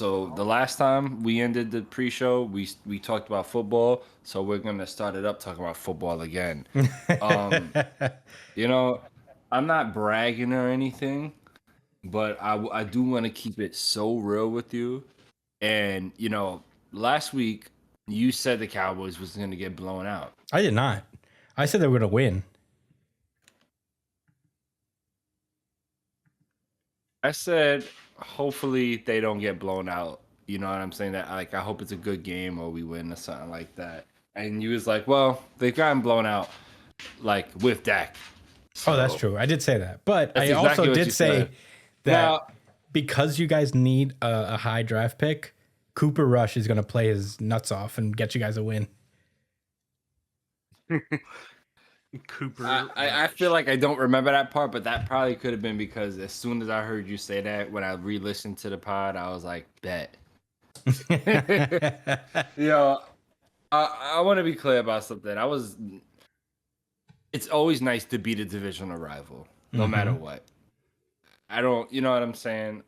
So the last time we ended the pre-show, we talked about football. So we're gonna start it up talking about football again. Um, you know, I'm not bragging or anything, but I do want to keep it so real with you. And last week you said the Cowboys was gonna get blown out. I did not. I said they were going to win. I said hopefully they don't get blown out. You know what I'm saying? That like I hope it's a good game or we win or something like that. And you was like, well, they've gotten blown out like with Dak. Oh, that's So true. I did say that. But that's I exactly also what did you say said. that Now, because you guys need a high draft pick, Cooper Rush is going to play his nuts off and get you guys a win. Cooper. I feel like I don't remember that part, but that probably could have been because as soon as I heard you say that, when I re-listened to the pod, I was like, bet. I want to be clear about something. It's always nice to beat a divisional rival, no matter what. I don't, you know what I'm saying?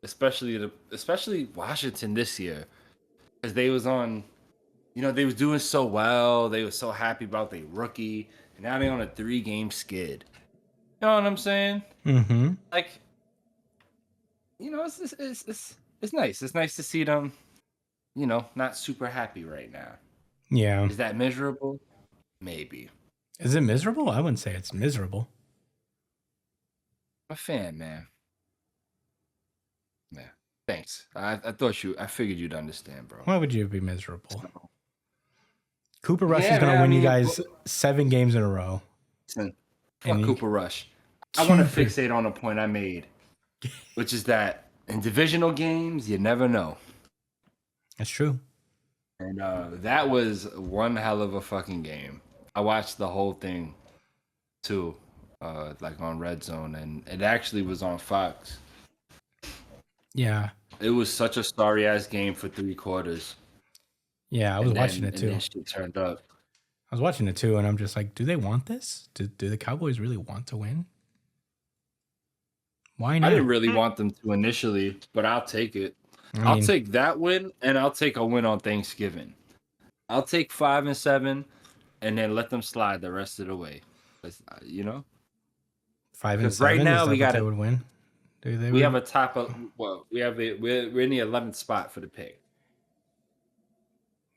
Especially Washington this year, because they was on, they was doing so well. They were so happy about their rookie, and now they on a 3-game skid. You know what I'm saying? Mm-hmm. Like, it's nice. It's nice to see them, not super happy right now. Yeah. Is that miserable? Maybe. Is it miserable? I wouldn't say it's miserable. I'm a fan, man. Yeah. Thanks. I figured you'd understand, bro. Why would you be miserable? Cooper Rush is going to win you guys 7 games in a row. Listen, fuck Cooper Rush. I want to fixate on a point I made, which is that in divisional games, you never know. That's true. And that was one hell of a fucking game. I watched the whole thing, too, like on Red Zone, and it actually was on Fox. Yeah. It was such a sorry-ass game for 3 quarters. Yeah, I was watching it, too. And then shit turned up. I was watching it, too, and I'm just like, do they want this? Do the Cowboys really want to win? Why not? I didn't really want them to initially, but I'll take it. I'll take that win, and I'll take a win on Thanksgiving. I'll take 5-7, and then let them slide the rest of the way. 5-7. Right now we got to win. We have a top of we're in the 11th spot for the pick.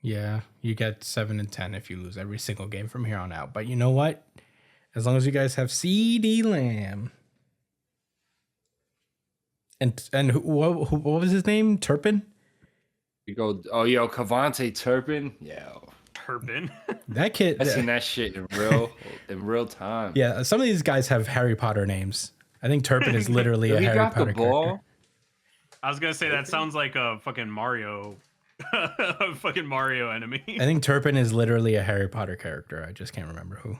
Yeah, you get 7-10 if you lose every single game from here on out. But you know what? As long as you guys have CeeDee Lamb. And what was his name? Turpin? You go, Kavontae Turpin? Yeah. Turpin. That kid. I seen that shit in real time. Yeah, some of these guys have Harry Potter names. I think Turpin is literally a Harry Potter character. I was going to say, that sounds like a fucking Mario. A fucking Mario enemy. I think Turpin is literally a Harry Potter character. I just can't remember who.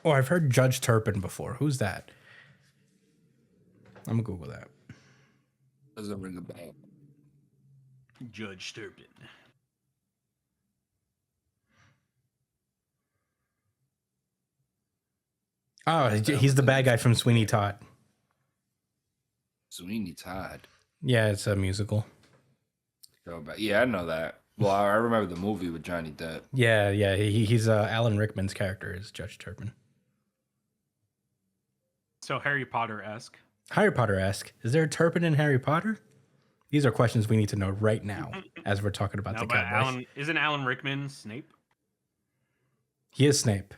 Oh, I've heard Judge Turpin before. Who's that? I'm gonna Google that. Doesn't ring a bell. Judge Turpin. Oh, he's the bad guy from Sweeney Todd. Sweeney Todd. Yeah, it's a musical. Yeah, I know that. Well, I remember the movie with Johnny Depp. Yeah. He's Alan Rickman's character is Judge Turpin. So Harry Potter-esque. Harry Potter-esque. Is there a Turpin in Harry Potter? These are questions we need to know right now as we're talking about the Cowboys. Isn't Alan Rickman Snape? He is Snape.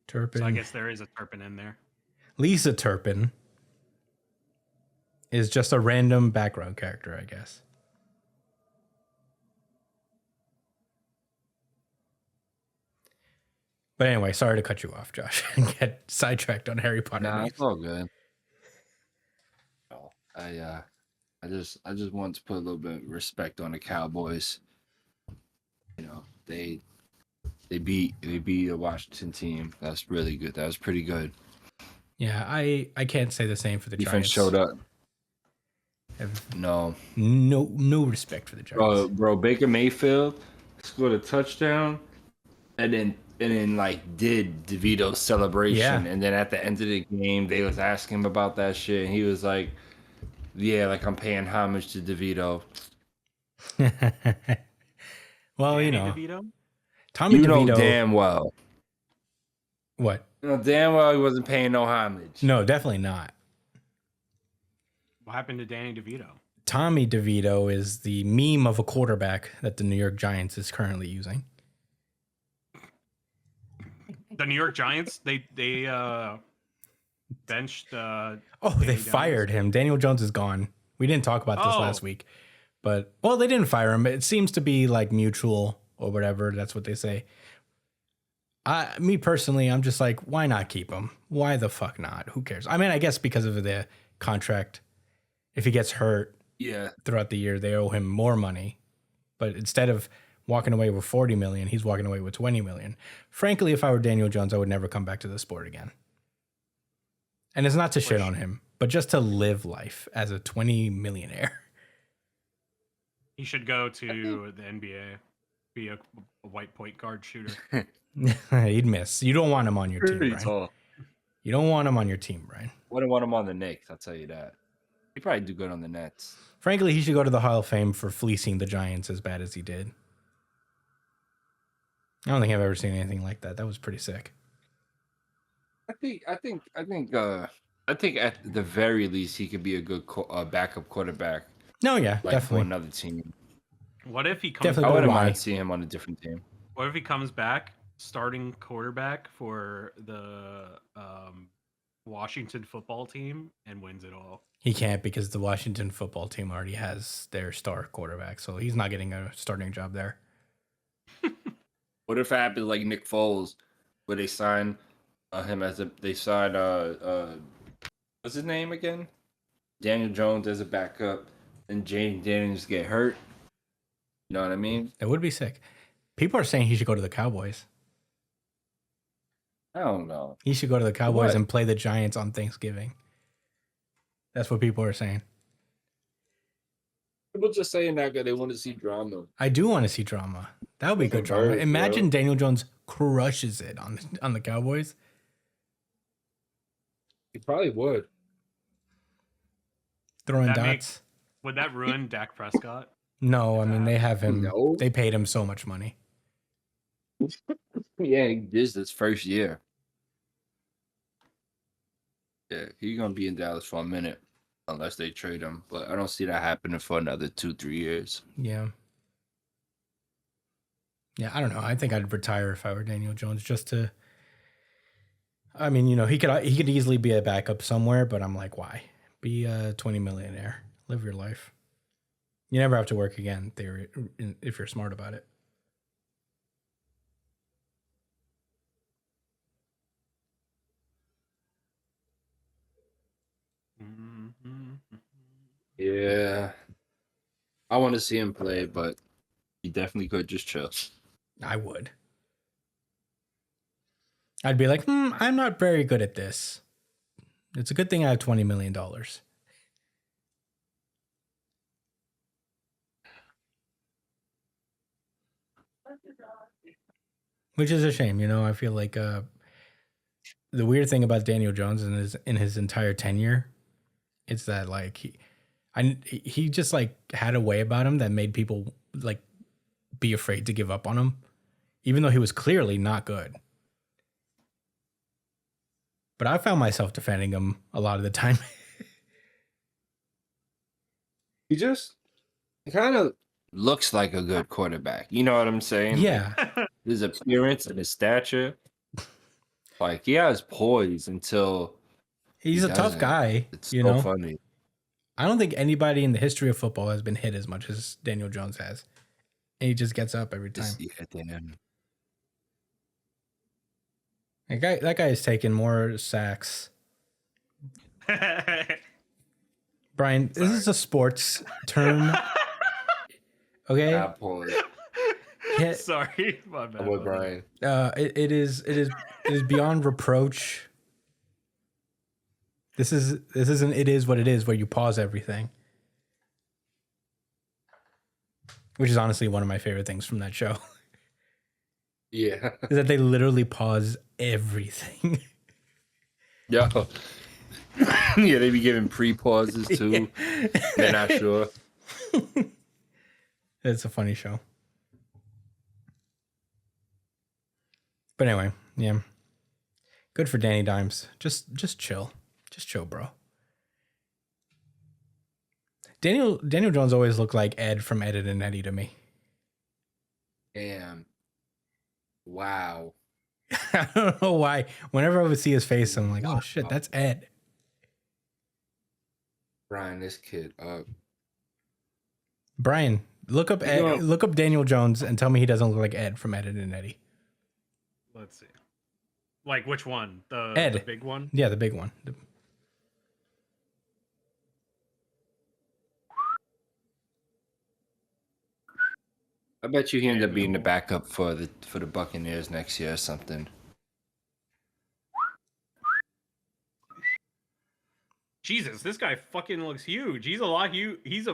Turpin. So I guess there is a Turpin in there. Lisa Turpin is just a random background character, I guess. But anyway, sorry to cut you off, Josh, and get sidetracked on Harry Potter. Nah, it's all good. I just want to put a little bit of respect on the Cowboys. They beat a Washington team. That's really good. That was pretty good. Yeah, I can't say the same for the Defense Giants. showed up. No respect for the Giants. Bro, Baker Mayfield scored a touchdown, and then and then like did DeVito's celebration, Yeah. and then at the end of the game, they was asking him about that shit, and he was like, "Yeah, like I'm paying homage to DeVito." Well, Danny DeVito. Tommy You know DeVito. damn well. What? You know damn well he wasn't paying no homage. No, definitely not. What happened to Danny DeVito? Tommy DeVito is the meme of a quarterback that the New York Giants is currently using. The New York Giants. They benched. Oh, Danny they Jones. fired him. Daniel Jones is gone. We didn't talk about this Oh. last week, but well, they didn't fire him. It seems to be like mutual or whatever. That's what they say. Me personally, I'm just like, why not keep him? Why the fuck not? Who cares? I mean, I guess because of the contract. If he gets hurt Yeah, throughout the year, they owe him more money. But instead of walking away with 40 million, he's walking away with 20 million. Frankly, if I were Daniel Jones, I would never come back to the sport again. And it's not to shit on him, but just to live life as a 20 millionaire. He should go to the NBA, be a white point guard shooter. He'd miss. You don't want him on your team, pretty Brian. tall. You don't want him on your team, Brian. Wouldn't want him on the Knicks. I'll tell you that. He'd probably do good on the Nets. Frankly, he should go to the Hall of Fame for fleecing the Giants as bad as he did. I don't think I've ever seen anything like that. That was pretty sick. I think at the very least he could be a good backup quarterback, No, yeah, like for definitely. another team. What if he comes? Definitely. I But wouldn't why? mind seeing him on a different team. What if he comes back starting quarterback for the Washington football team and wins it all? He can't because the Washington football team already has their star quarterback, so he's not getting a starting job there. What if it happened like Nick Foles, where they sign him as what's his name again? Daniel Jones as a backup, and Jaden Daniels get hurt. You know what I mean? That would be sick. People are saying he should go to the Cowboys. I don't know. He should go to the Cowboys What? and play the Giants on Thanksgiving. That's what people are saying. People just saying that because they want to see drama. I do want to see drama. That would be good Convert, drama. Imagine bro. Daniel Jones crushes it on the Cowboys. He probably would. Throwing That dots. makes- Would that ruin Dak Prescott? No, I mean they have him. No. They paid him so much money. Yeah, this is his first year. Yeah, he's gonna be in Dallas for a minute, unless they trade him. But I don't see that happening for another 2-3 years. Yeah. Yeah, I don't know. I think I'd retire if I were Daniel Jones just to. I mean, he could easily be a backup somewhere, but I'm like, why? Be a 20 millionaire. Live your life. You never have to work again, theory, if you're smart about it. Yeah, I want to see him play, but he definitely could just chill. I would. I'd be like, I'm not very good at this. It's a good thing I have $20 million. Which is a shame, I feel like the weird thing about Daniel Jones in his entire tenure, it's that like he just like had a way about him that made people like be afraid to give up on him, even though he was clearly not good. But I found myself defending him a lot of the time. He just kind of looks like a good quarterback. You know what I'm saying? Yeah. His appearance and his stature. Like, he has poise until He's he a tough doesn't. guy. It's so funny. I don't think anybody in the history of football has been hit as much as Daniel Jones has. And he just gets up every time. Just, yeah, damn. That guy is taking more sacks. Brian, this is a sports term. Okay? Bad poise. Yeah, Sorry, my bad. I'm with Brian. it is beyond reproach. This isn't it is what it is where you pause everything. Which is honestly one of my favorite things from that show. Yeah. is that they literally pause everything. Yeah. Yeah, they be giving pre-pauses too. They're not sure. It's a funny show. But anyway, yeah. Good for Danny Dimes. Just chill. Just chill, bro. Daniel Jones always looked like Ed from Ed, Edd n Eddy to me. Damn. Wow. I don't know why. Whenever I would see his face, I'm like, oh shit, that's Ed. Brian, this kid up. Brian, look up Ed, know- look up Daniel Jones and tell me he doesn't look like Ed from Ed, Edd n Eddy. Let's see. Like which one? The Ed. big one? Yeah, the big one. I bet you he ended up being the Daniel. backup for the Buccaneers next year or something. Jesus, this guy fucking looks huge. He's a lot huge. He's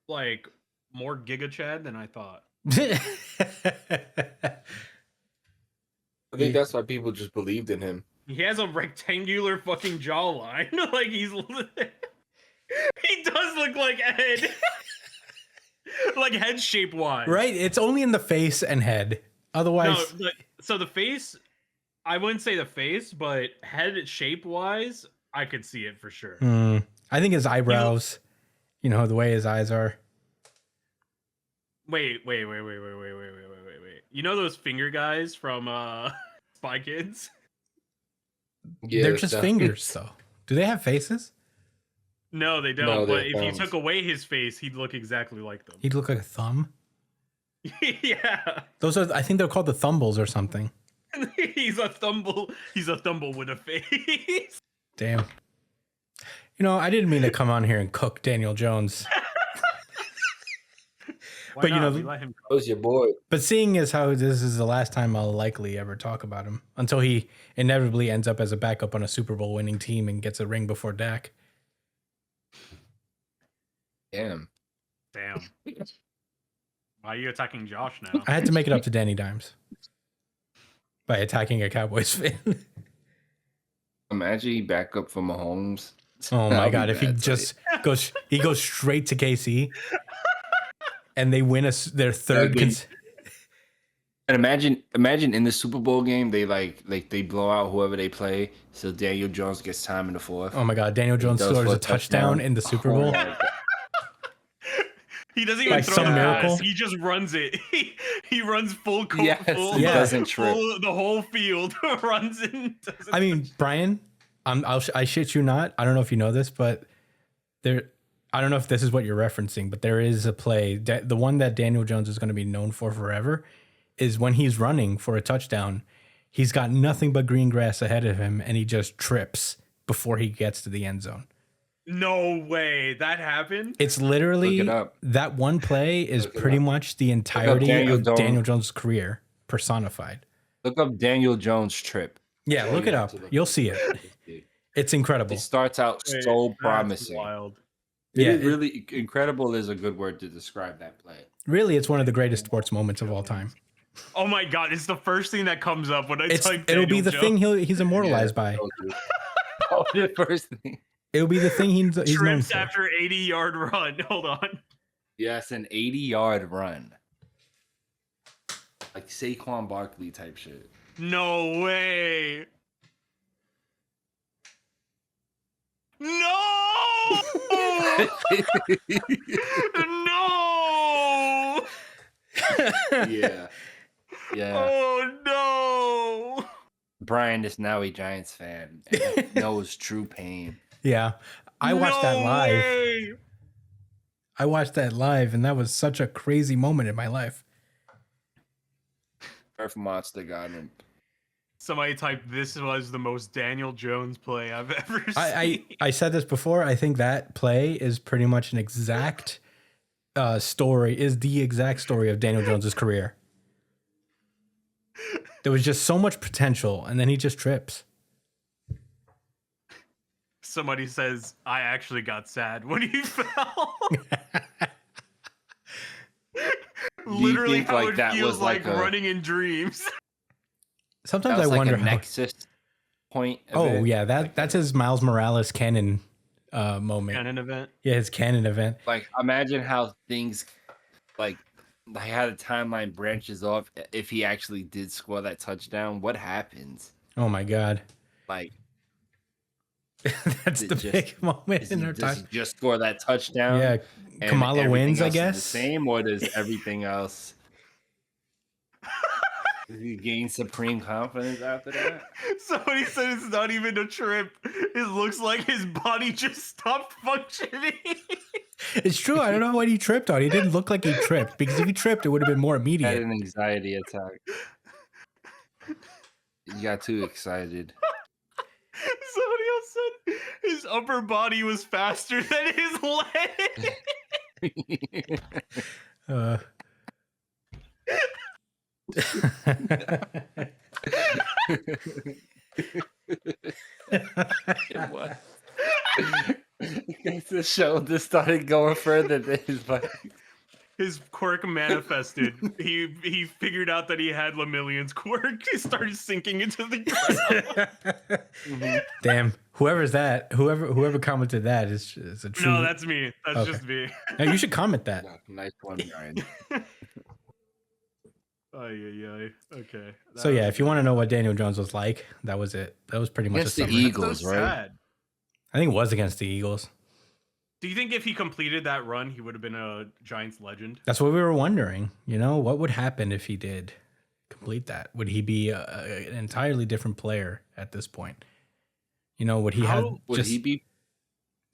like more Giga Chad than I thought. I think that's why people just believed in him. He has a rectangular fucking jawline. Like he does look like Ed. Like head shape wise. Right? It's only in the face and head. Otherwise, No, so the face, I wouldn't say the face, but head shape wise, I could see it for sure. I think his eyebrows, you know, the way his eyes are. Wait. You know those finger guys from Spy Kids? Yeah, They're just fingers, though. Do they have faces? No, they don't. No, but they're if you thumbs. took away his face, he'd look exactly like them. He'd look like a thumb. Yeah. Those are, I think they're called the thumbles or something. He's a thumble. He's a thumble with a face. Damn. You know, I didn't mean to come on here and cook Daniel Jones. Why But, you not? know, We let him That was your boy. But seeing as how this is the last time I'll likely ever talk about him until he inevitably ends up as a backup on a Super Bowl winning team and gets a ring before Dak. Damn. Damn. Why are you attacking Josh now? I had to make it up to Danny Dimes by attacking a Cowboys fan. Imagine he back up for Mahomes. Oh my That'd God. be If he bad, just goes straight to KC and they win their third. That'd be- And imagine in the Super Bowl game they they blow out whoever they play, so Daniel Jones gets time in the fourth. Oh my God. Daniel Jones He goes scores for a touchdown in the Super Oh Bowl. my God. He doesn't even Like throw some the miracle? pass. He just runs it. He runs full court. Yes, full, he Yeah. doesn't trip. the whole field runs in. I mean, Brian, I shit you not. I don't know if you know this, but I don't know if this is what you're referencing, but there is a play that the one that Daniel Jones is going to be known for forever is when he's running for a touchdown. He's got nothing but green grass ahead of him, and he just trips before he gets to the end zone. No way that happened. It's literally Look it up. that one play is Look it pretty up. much the entirety Daniel of Jones. Daniel Jones' career personified. Look up Daniel Jones trip. Yeah, look it up. You'll see it. It's incredible. It starts out Wait, so that's promising. Wild. It Yeah, is really incredible is a good word to describe that play. Really, it's one of the greatest sports moments of all time. Oh my God! It's the first thing that comes up when I type. It'll be Daniel the Jones. thing he's immortalized by. Oh, the first thing. It'll be the thing he's known Trips for. after 80-yard run. Hold on. Yes, an 80-yard run. Like Saquon Barkley type shit. No way. No. No. Yeah. Yeah. Oh no. Brian is now a Giants fan and knows true pain. Yeah. I watched that No live. way. I watched that live, and that was such a crazy moment in my life. Earth Monster got him. Somebody typed, "This was the most Daniel Jones play I've ever seen." I said this before. I think that play is pretty much an exact story, is the exact story of Daniel Jones's career. There was just so much potential, and then he just trips. Somebody says, "I actually got sad when he fell." literally think how like it that feels was like a running in dreams. Sometimes that I was like wonder a how. nexus point? Of Oh it? yeah, Like that's his Miles Morales canon moment. Canon event. Yeah, his canon event. like imagine how things like how the timeline branches off if he actually did score that touchdown. What happens? Oh my god, Like that's is the it just big moment in our does time. he just score that touchdown Yeah, and Kamala everything wins, I else is the guess. same, or does everything else does he gain supreme confidence after that? Somebody said it's not even a trip. It looks like his body just stopped functioning. It's true. I don't know what he tripped on. He didn't look like he tripped because if he tripped, it would have been more Had immediate. an anxiety attack. You got too excited. Somebody else said his upper body was faster than his leg. Uh, What? The show just started going further than his body. His quirk manifested. He figured out that he had Lemillion's quirk. He started sinking into the ground. Damn, whoever's that, whoever commented that is a true. No, that's me. That's Okay. just me. Hey, you should comment that. Nice one, Ryan. Ay. Okay. So yeah, if you want to know what Daniel Jones was like, that was it. That was pretty much Against a the summary. Eagles. so right? sad. I think it was against the Eagles. Do you think if he completed that run, he would have been a Giants legend? That's what we were wondering. You know, what would happen if he did complete that? Would he be an entirely different player at this point? You know, would he have Would just he be?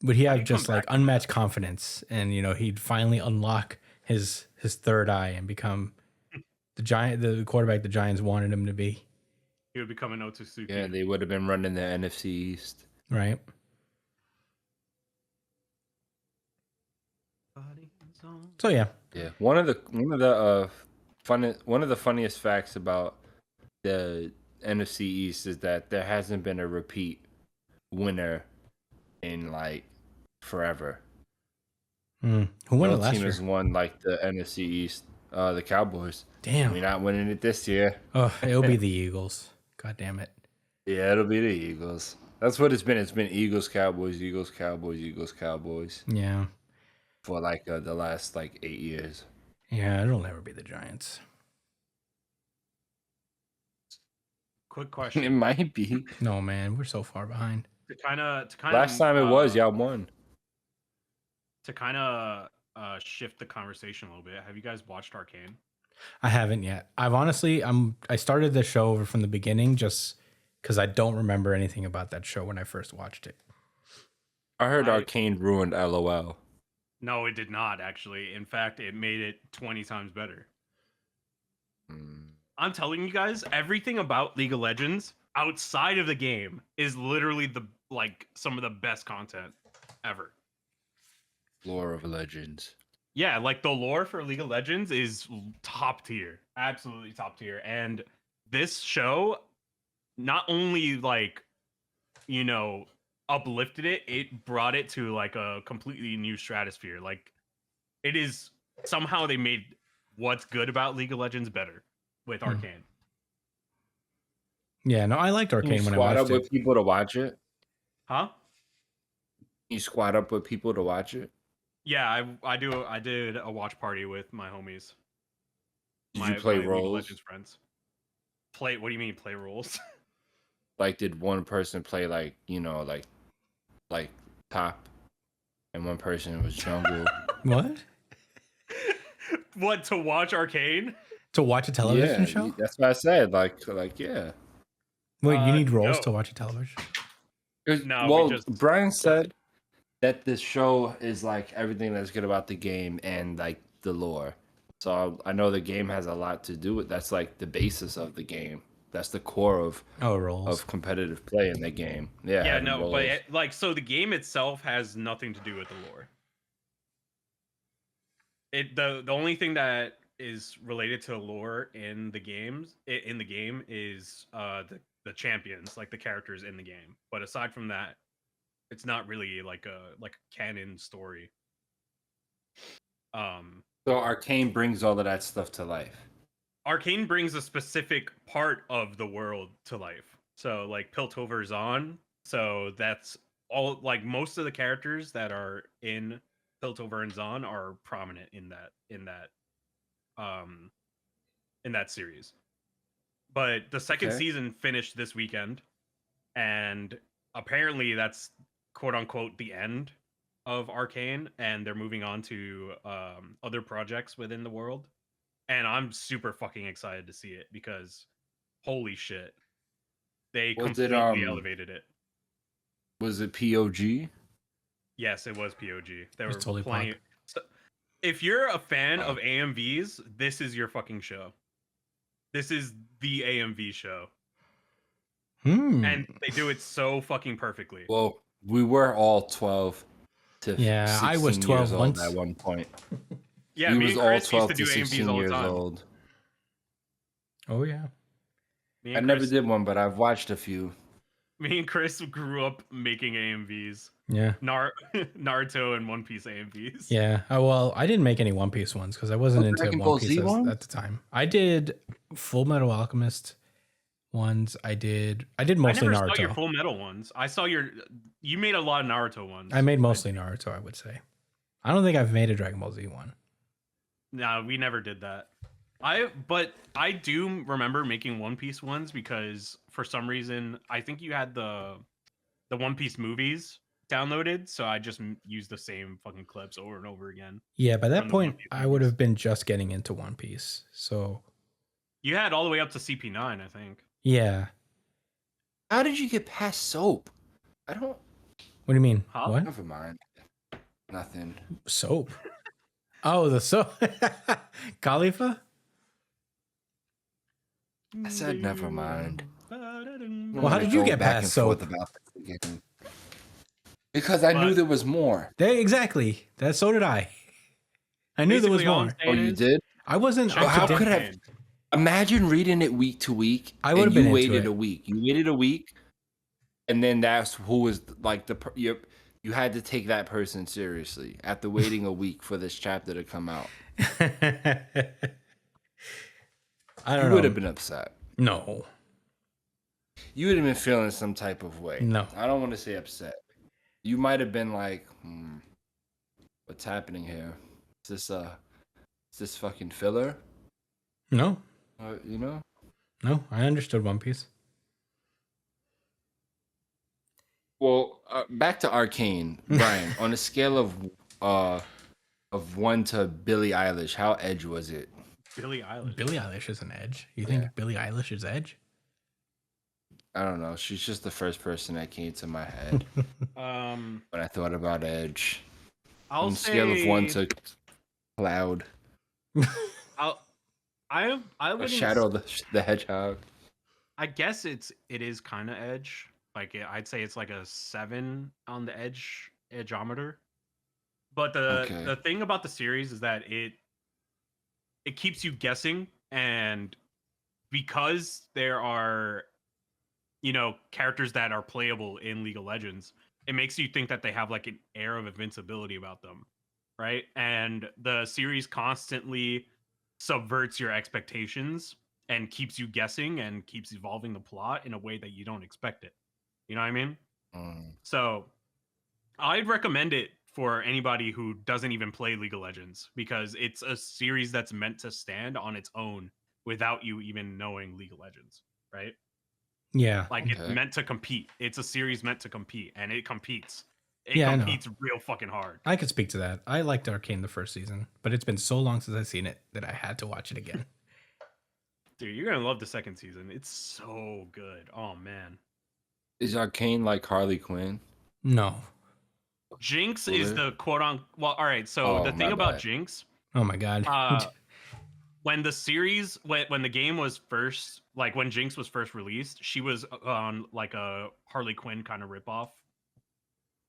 would he How do have you just come like back from unmatched confidence, and you know he'd finally unlock his third eye and become the quarterback the Giants wanted him to be, He would become an Otsutsuki. Yeah, they would have been running the NFC East. right? So yeah, Yeah, one of the funniest facts about the NFC East is that there hasn't been a repeat winner in like forever. Who won it No last team year? has won like the NFC East. The Cowboys. Damn. We're not winning it this year. Oh, it'll be the Eagles. God damn it. Yeah, it'll be the Eagles. That's what it's been. It's been Eagles, Cowboys, Eagles, Cowboys, Eagles, Cowboys Yeah. for like the last like 8 years. Yeah, it'll never be the Giants. Quick It question. might be. No, man, we're so far behind. To kind of Last time it was, y'all won. To kind of shift the conversation a little bit. Have you guys watched Arcane? I haven't yet. I've honestly, I started the show over from the beginning just because I don't remember anything about that show when I first watched it. I heard Arcane ruined LOL. No, it did not actually. In fact, it made it 20 times better. I'm telling you guys, everything about League of Legends outside of the game is literally some of the best content ever. Lore of Legends. Yeah, like the lore for League of Legends is top tier, absolutely top tier. And this show not only uplifted it, it brought it to like a completely new stratosphere. Like it is somehow they made what's good about League of Legends better with Arcane. Yeah, no, I liked Arcane when I squad up watched it. with people to watch it. Huh? You squad up with people to watch it. Yeah, I did a watch party with my homies. Did you play League of roles? Legends friends. Play? What do you mean play roles? Like, did one person play like top, and one person was jungle? What? What, to watch Arcane? To watch a television show? That's what I said. Like yeah. Wait, you need roles no. to watch a television show? No, well, we just Brian said that this show is like everything that's good about the game and like the lore. So I know the game has a lot to do with. That's like the basis of the game. That's the core of Roles. competitive play in the game. Yeah. yeah, having no, but roles. so the game itself has nothing to do with the lore. The only thing that is related to lore in the game is the champions, like the characters in the game. But aside from that, it's not really like a canon story. So Arcane brings all of that stuff to life. Arcane brings a specific part of the world to life. So like Piltover's on. So that's all, like most of the characters that are in Piltover and Zon are prominent um in that series. But the second Okay. season finished this weekend, and apparently that's quote unquote the end of Arcane, and they're moving on to other projects within the world. And I'm super fucking excited to see it because holy shit, they Was it completely elevated it. was it POG? Yes, it was POG. There It's were totally plenty. Pog. So, if you're a fan Wow. of AMVs, this is your fucking show. This is the AMV show, and they do it so fucking perfectly. Well, we were all 12 to Yeah, I was 16 years 12 old once. at one point. Yeah, we me was and all Chris used 12 to do to 16 AMVs all the years time. old. Oh yeah. Me I and never Chris, did one, but I've watched a few. me and Chris grew up making AMVs. Yeah. Naruto and One Piece AMVs. Yeah. Well, I didn't make any One Piece ones because I wasn't into Dragon One Ball Piece Z ones? at the time. I did Full Metal Alchemist ones. I did I mostly never saw your Naruto. Full Metal ones. I saw you made a lot of Naruto ones. I made mostly Naruto, I would say. I don't think I've made a Dragon Ball Z one. No, we never did that. But I do remember making One Piece ones because for some reason I think you had the One Piece movies downloaded, so I just used the same fucking clips over and over again. Yeah, by that From the One point, Piece I would movies. have been just getting into One Piece. So You had all the way up to CP9, I think. yeah. How did you get past soap? I don't. What do you mean? Huh? What? Never mind. Nothing. Soap. Oh, the soap. Khalifa? I said never mind. Well, how did you Go get back past and forth soap? about this again. Because I knew But- there was more. Exactly. So did I. I knew there was Basically, all I'm more. Oh, saying you is, did? I wasn't. check how out could I- Arcane. Imagine reading it week to week. I would've and been you into waited it. a week. You waited a week, and then that's who was like you had to take that person seriously after waiting a week for this chapter to come out. I You don't would know. have been upset. No. You would have been feeling some type of way. No. I don't want to say upset. You might have been like, what's happening here? Is this fucking filler? No. You know? No. I understood One Piece. Well, back to Arcane, Brian. On a scale of 1 to Billie Eilish, how edge was it? Billie Eilish. Billie Eilish is an edge. You think Yeah. Billie Eilish is edge? I don't know. She's just the first person that came to my head when I thought about edge. I'll On a say scale of 1 to Cloud, I or wouldn't Shadow the Hedgehog. I guess it is kind of edge. Like I'd say it's like a 7 on the edgeometer. But Okay. the thing about the series is that it keeps you guessing, and because there are characters that are playable in League of Legends, it makes you think that they have like an air of invincibility about them, right? And the series constantly subverts your expectations and keeps you guessing and keeps evolving the plot in a way that you don't expect it. You know what I mean? Mm. So I'd recommend it for anybody who doesn't even play League of Legends because it's a series that's meant to stand on its own without you even knowing League of Legends, right? Yeah. Like Okay. it's meant to compete. It's a series meant to compete, and it competes. It Yeah, I know. competes real fucking hard. I could speak to that. I liked Arcane the first season, but it's been so long since I've seen it that I had to watch it again. Dude, you're gonna love the second season. It's so good. Oh man. Is Arcane like Harley Quinn? No. Jinx Will is it? the quote on well, all right. So Oh, the thing my about bad. Jinx, Oh my god. when the series when the game was first, like when Jinx was first released, she was on like a Harley Quinn kind of ripoff,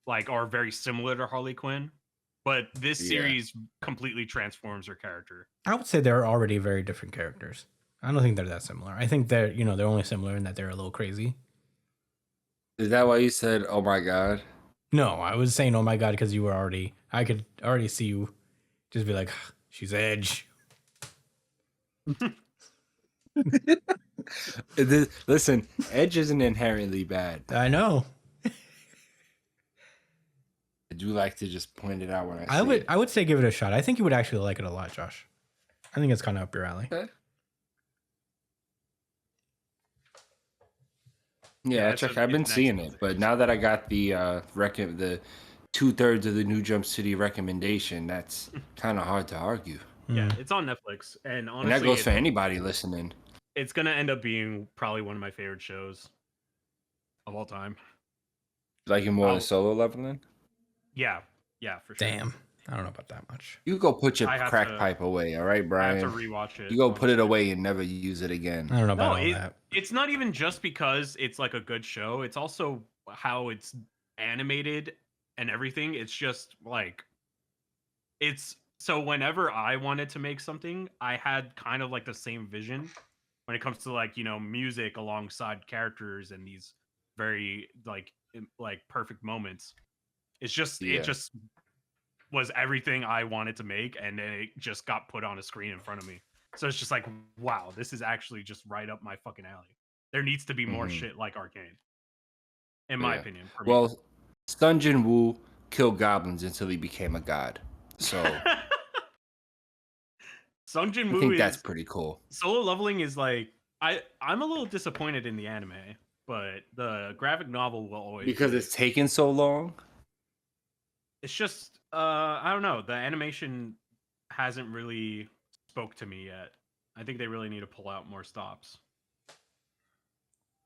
like or very similar to Harley Quinn. But this Yeah. series completely transforms her character. I would say they're already very different characters. I don't think they're that similar. I think they're they're only similar in that they're a little crazy. Is that why you said, "Oh my god"? No, I was saying oh my god because you were I could already see you just be like She's Edge. Listen, Edge isn't inherently bad. I know. I do like to just point it out when I would say give it a shot. I think you would actually like it a lot, Josh. I think it's kind of up your alley. Okay. Yeah, Yeah, I've been seeing it, but now that I got the the 2/3 of the New Jump City recommendation, that's kind of hard to argue. Yeah, it's on Netflix, and honestly, And that goes for anybody listening. it's gonna end up being probably one of my favorite shows of all time. Like you more than Solo Leveling? Yeah, for sure. Damn. I don't know about that much. You go put your I have crack to- pipe away, all right, I Brian? have to rewatch it. You go put it honestly. away and never use it again. I don't know about No, all that. it's not even just because it's like a good show. It's also how it's animated and everything. It's just like it's so whenever I wanted to make something, I had kind of like the same vision when it comes to like, music alongside characters and these very like perfect moments. It's just Yeah. it just was everything I wanted to make, and then it just got put on a screen in front of me. So it's just like, wow, this is actually just right up my fucking alley. There needs to be more Mhm. shit like Arcane, in my Yeah. opinion. For me. Well, Sun Jin Woo killed goblins until he became a god. So I Sung Jin Woo think is that's pretty cool. Solo Leveling is like I'm a little disappointed in the anime, but the graphic novel will always Because be. it's taken so long. It's just I don't know, the animation hasn't really spoke to me yet. I think they really need to pull out more stops.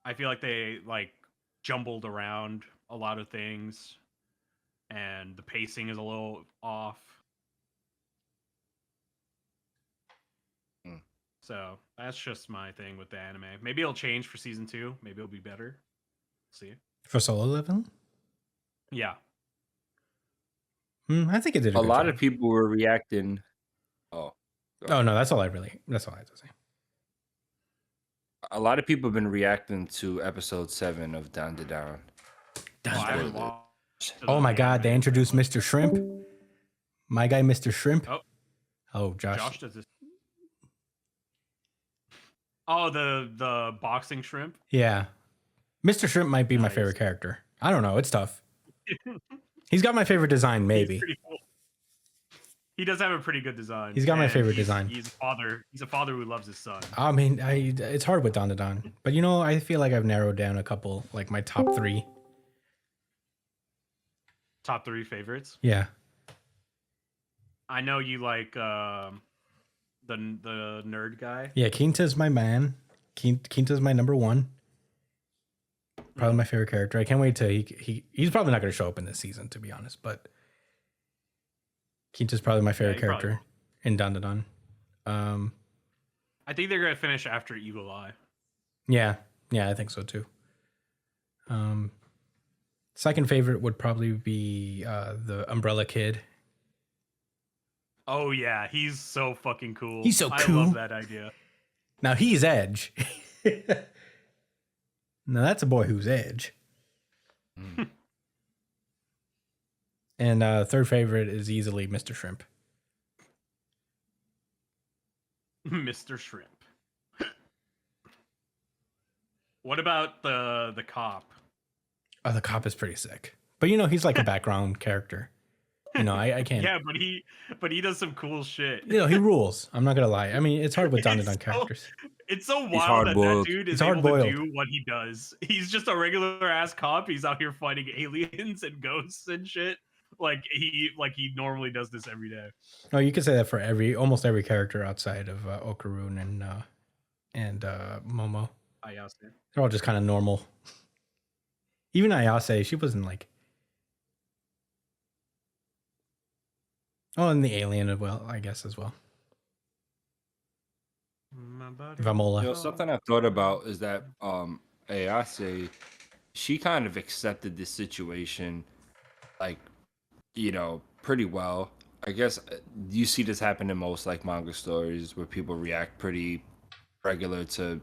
I feel like they like jumbled around a lot of things, and the pacing is a little off. Hmm. So that's just my thing with the anime. Maybe it'll change for season 2. Maybe it'll be better. See? For Solo Leveling? Yeah. I think it did A good lot job. of people were reacting. Oh, Oh no, that's all I have to say. a lot of people have been reacting to episode 7 of Down to Down. Well, I haven't Spoiler. watched Oh the my god, they anime, introduced but- Mr. Shrimp. My guy, Mr. Shrimp. Oh. Oh, Josh. Josh does this. Oh, the boxing shrimp. Yeah. Mr. Shrimp might be my Nice. favorite character. I don't know. It's tough. He's got my favorite design, maybe. He's pretty cool. He does have a pretty good design. He's got my and favorite he's- design. He's a father. He's a father who loves his son. I mean, it's hard with Don to Don. But I feel like I've narrowed down a couple, like my top 3. Top 3 favorites. Yeah. I know you like the nerd guy. Yeah, Quinta's my man. Quinta's my number 1. Probably my favorite character. I can't wait till he's probably not going to show up in this season, to be honest. But Quinta's probably my favorite he probably character in Don to Don. I think they're gonna finish after Eagle Eye. Yeah, I think so too. Second favorite would probably be the Umbrella Kid. Oh yeah, he's so fucking cool. He's so I cool. love that idea. Now he's Edge. Now that's a boy who's Edge. Mm. And third favorite is easily Mr. Shrimp. Mr. Shrimp. What about the cop? Oh, the cop is pretty sick. But he's like a background character. I can't. Yeah, but he does some cool shit. He rules. I'm not gonna lie. I mean, it's hard with Don to Don It's so- characters. It's so wild that hard-boiled. dude He's is able to hard-boiled. do what he does. He's just a regular ass cop. He's out here fighting aliens and ghosts and shit. Like he normally does this every day. Oh, you could say that for almost every character outside of Okaroon and Momo. Ayase. They're all just kind of normal. Even Ayase, she wasn't like. Oh, and the alien as well, I guess as well. Vamola. Something I thought about is that Ayase, she kind of accepted this situation, like, pretty well. I guess you see this happen in most like manga stories where people react pretty regular to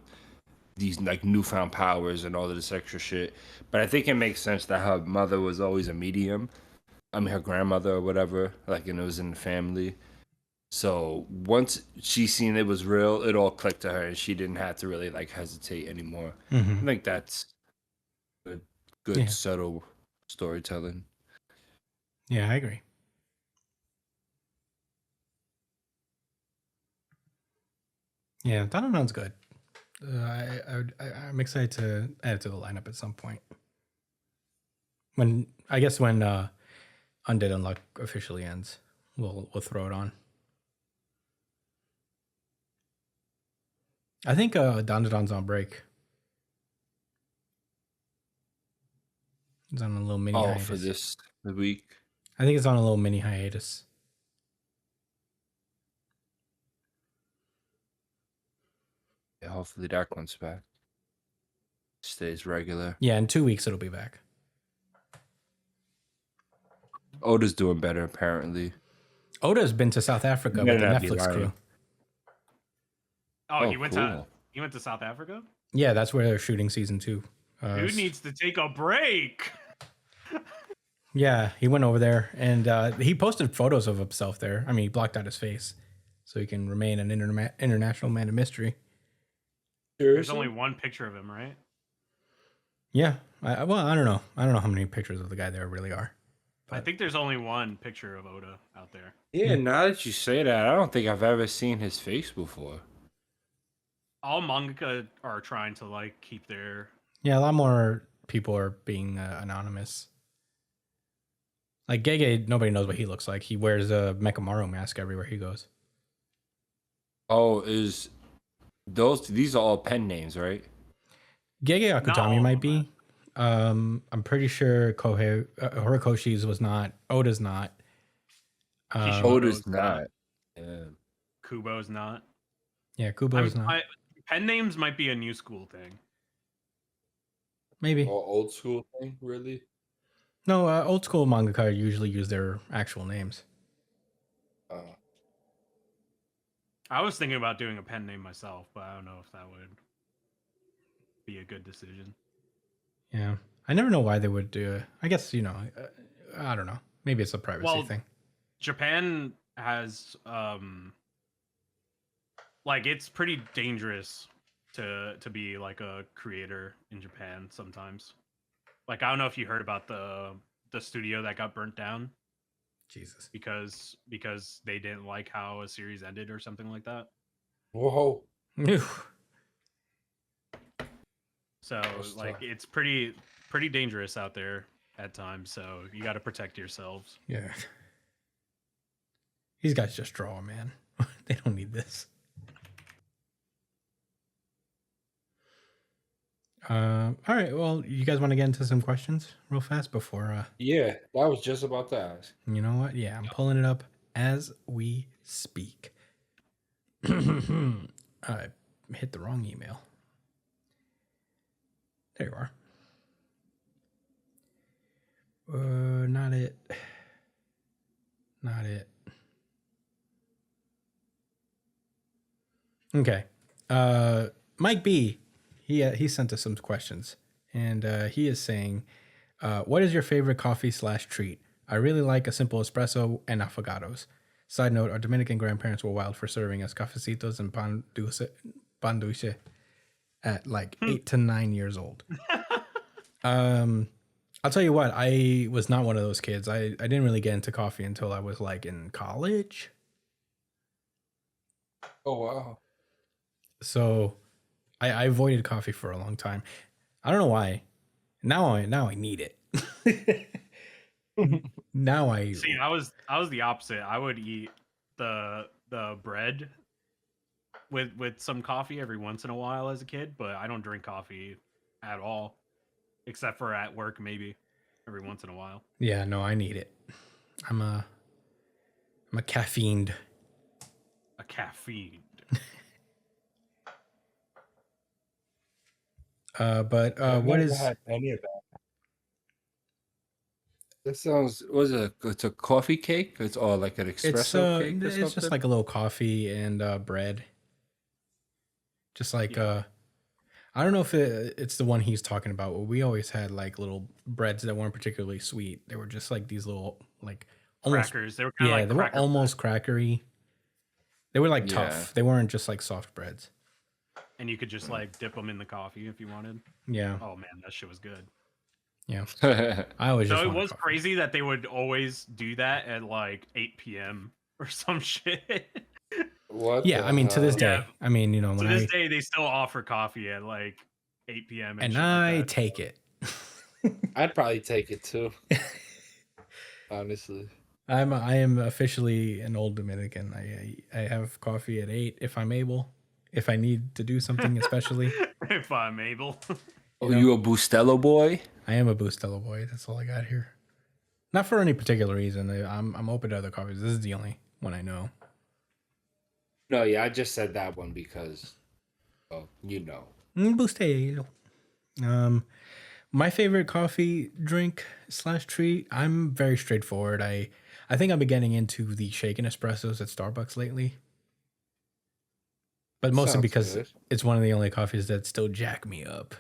these like newfound powers and all of this extra shit. But I think it makes sense that her mother was always a medium. I mean, her grandmother or whatever, like, and it was in the family. So once she seen it was real, it all clicked to her, and she didn't have to really like hesitate anymore. I think that's good, Yeah. subtle storytelling. Yeah, I agree. Yeah, Dananron's good. I'm excited to add it to the lineup at some point. When Undead Unluck officially ends, we'll throw it on. I think Dandadan's on break. It's on a little mini hiatus. For this week. I think it's on a little mini hiatus. Yeah, hopefully that comes back. Stays regular. Yeah, in 2 weeks it'll be back. Oda's doing better apparently. Oda's been to South Africa with the Netflix crew. Oh, he went to South Africa? Yeah, that's where they're shooting season 2. Dude needs to take a break. Yeah, he went over there and he posted photos of himself there. I mean, he blocked out his face so he can remain an international man of mystery. There's only one picture of him, right? Yeah. I don't know. I don't know how many pictures of the guy there really are. But I think there's only one picture of Oda out there. Yeah, now that you say that, I don't think I've ever seen his face before. All mangaka are trying to like keep their... Yeah, a lot more people are being anonymous. Like Gege, nobody knows what he looks like. He wears a Mechamaru mask everywhere he goes. Oh, these are all pen names, right? Gege Akutami might be. I'm pretty sure Horikoshi's was not. Oda's not. Oda's not. Yeah. Kubo's not. Yeah, Kubo's not. Pen names might be a new school thing. Maybe. Or old school thing, really? No, old school mangaka usually use their actual names. I was thinking about doing a pen name myself, but I don't know if that would be a good decision. Yeah. I never know why they would do it. I guess, I don't know. Maybe it's a privacy thing. Japan has, it's pretty dangerous to be like a creator in Japan sometimes. Like, I don't know if you heard about the studio that got burnt down. Jesus. Because they didn't like how a series ended or something like that. Whoa. So it's pretty dangerous out there at times. So you got to protect yourselves. Yeah. These guys just draw, man. They don't need this. All right. Well, you guys want to get into some questions real fast before? Yeah, I was just about to ask. You know what? Yeah, I'm pulling it up as we speak. I hit the wrong email. There you are. Not it. Not it. Okay. Mike B. He sent us some questions, and he is saying, what is your favorite coffee / treat? I really like a simple espresso and affogatos. Side note, our Dominican grandparents were wild for serving us cafecitos and pan dulce at like 8 to 9 years old. I'll tell you what, I was not one of those kids. I didn't really get into coffee until I was like in college. Oh, wow. So I avoided coffee for a long time. I don't know why. Now I need it. Now I see. I was the opposite. I would eat the bread with some coffee every once in a while as a kid, but I don't drink coffee at all, except for at work maybe every once in a while. Yeah, no, I need it. I'm a caffeined. A caffeine. What is had any of that? That sounds. It's a coffee cake? It's all like an espresso cake. It's just like a little coffee and bread. Just like I don't know if it's the one he's talking about. But we always had like little breads that weren't particularly sweet. They were just like these little like almost crackers. They were kind of like they were almost crackery. They were like Yeah. tough. They weren't just like soft breads. And you could just like dip them in the coffee if you wanted. Yeah, Oh man, that shit was good. yeah. I always So just it wanted was coffee. crazy that they would always do that at like 8 p.m. or some shit. What? Yeah, the I mean to this hell? day. I mean, To when this day, they still offer coffee at like 8 p.m. and and shit I like that. take it. I'd probably take it too. Honestly. I am officially an old Dominican. I have coffee at 8 if I'm able. If I need to do something especially. If I'm able. Oh, know? you a Bustelo boy? I am a Bustelo boy. That's all I got here. Not for any particular reason. I'm open to other coffees. This is the only one I know. No, yeah, I just said that one because, well, you know. Bustelo. My favorite coffee drink / treat. I'm very straightforward. I think I've been getting into the shaken espressos at Starbucks lately, but mostly Sounds because good. it's one of the only coffees that still jack me up.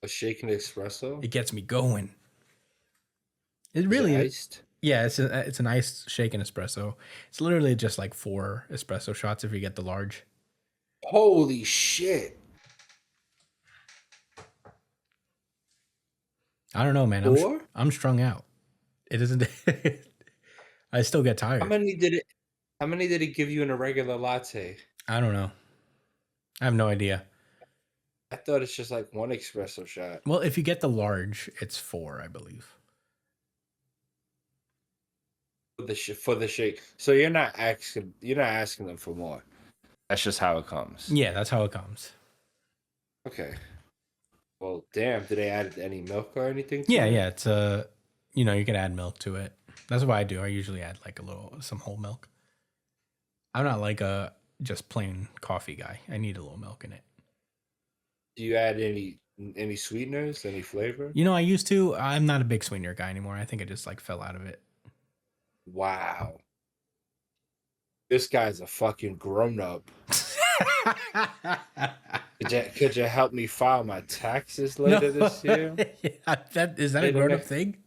A shaken espresso? It gets me going. It Is it really is. iced? Yeah, it's a nice shaken espresso. It's literally just like 4 espresso shots if you get the large. Holy shit. I don't know, man. 4? I'm strung out. It isn't. I still get tired. How many did it give you in a regular latte? I don't know. I have no idea. I thought it's just like 1 espresso shot. Well, if you get the large, it's 4, I believe. For the shake. So you're not asking them for more. That's just how it comes. Yeah, that's how it comes. Okay. Well, damn, did they add any milk or anything? Yeah, yeah. It's you can add milk to it. That's what I do. I usually add like some whole milk. I'm not like a just plain coffee guy. I need a little milk in it. Do you add any sweeteners, any flavor? I used to. I'm not a big sweetener guy anymore. I think I just like fell out of it. Wow. This guy's a fucking grown up. Could you help me file my taxes later this year? Yeah, is that a grown up thing?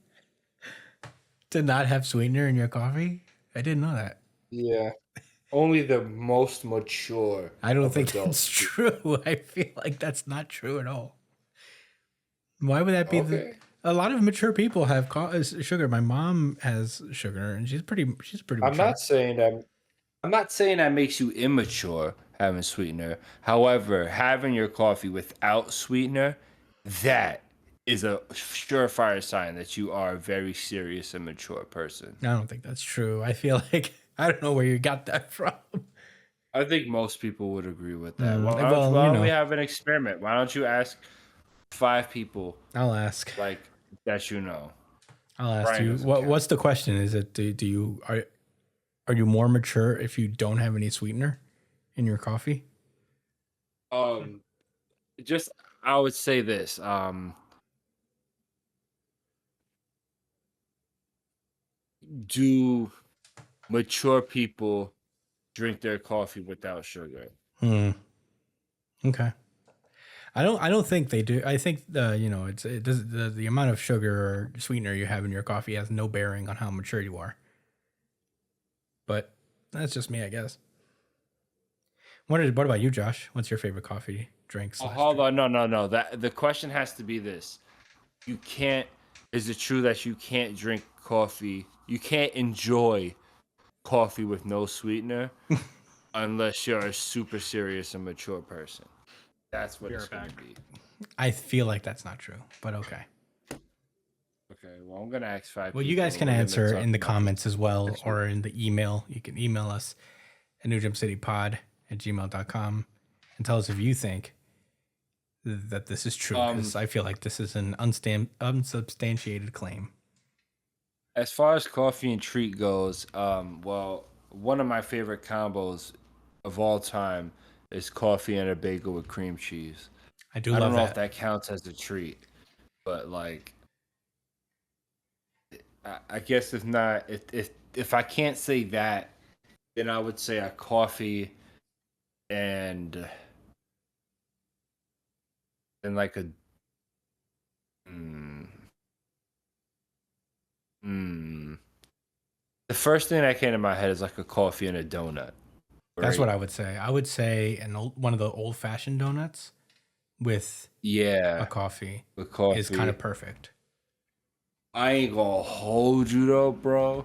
To not have sweetener in your coffee? I didn't know that. Yeah. Only the most mature. I don't of think adults that's true. I feel like that's not true at all. Why would that be Okay. a lot of mature people have sugar. My mom has sugar and she's pretty mature. I'm not saying that makes you immature having sweetener. However, having your coffee without sweetener, that is a surefire sign that you are a very serious and mature person. I don't think that's true. I feel like I don't know where you got that from. I think most people would agree with that. Why well, don't we have an experiment? Why don't you ask 5 people I'll ask. like that you know? I'll ask Brian you. doesn't count. What's the question? Is it do you are you more mature if you don't have any sweetener in your coffee? Just I would say this. Do mature people drink their coffee without sugar? Okay. I don't think they do. I think the amount of sugar or sweetener you have in your coffee has no bearing on how mature you are. But that's just me, I guess. What about you, Josh? What's your favorite coffee drink? Hold on, no. That the question has to be this: you can't. Is it true that you can't drink coffee? You can't enjoy coffee with no sweetener unless you're a super serious and mature person. That's what it's going to be. I feel like that's not true, but okay. Okay, well, I'm going to ask 5 Well, you guys can answer in the comments as well or in the email. You can email us at newjumpcitypod@gmail.com and tell us if you think that this is true, because I feel like this is an unsubstantiated claim. As far as coffee and treat goes, well, one of my favorite combos of all time is coffee and a bagel with cream cheese. I don't know if that counts as a treat, but like, I guess if not, if I can't say that, then I would say a coffee and like a The first thing that came to my head is like a coffee and a donut. That's Right? what I would say. I would say one of the old fashioned donuts with a Yeah, coffee with is kind coffee. of perfect. I ain't gonna hold you though, bro.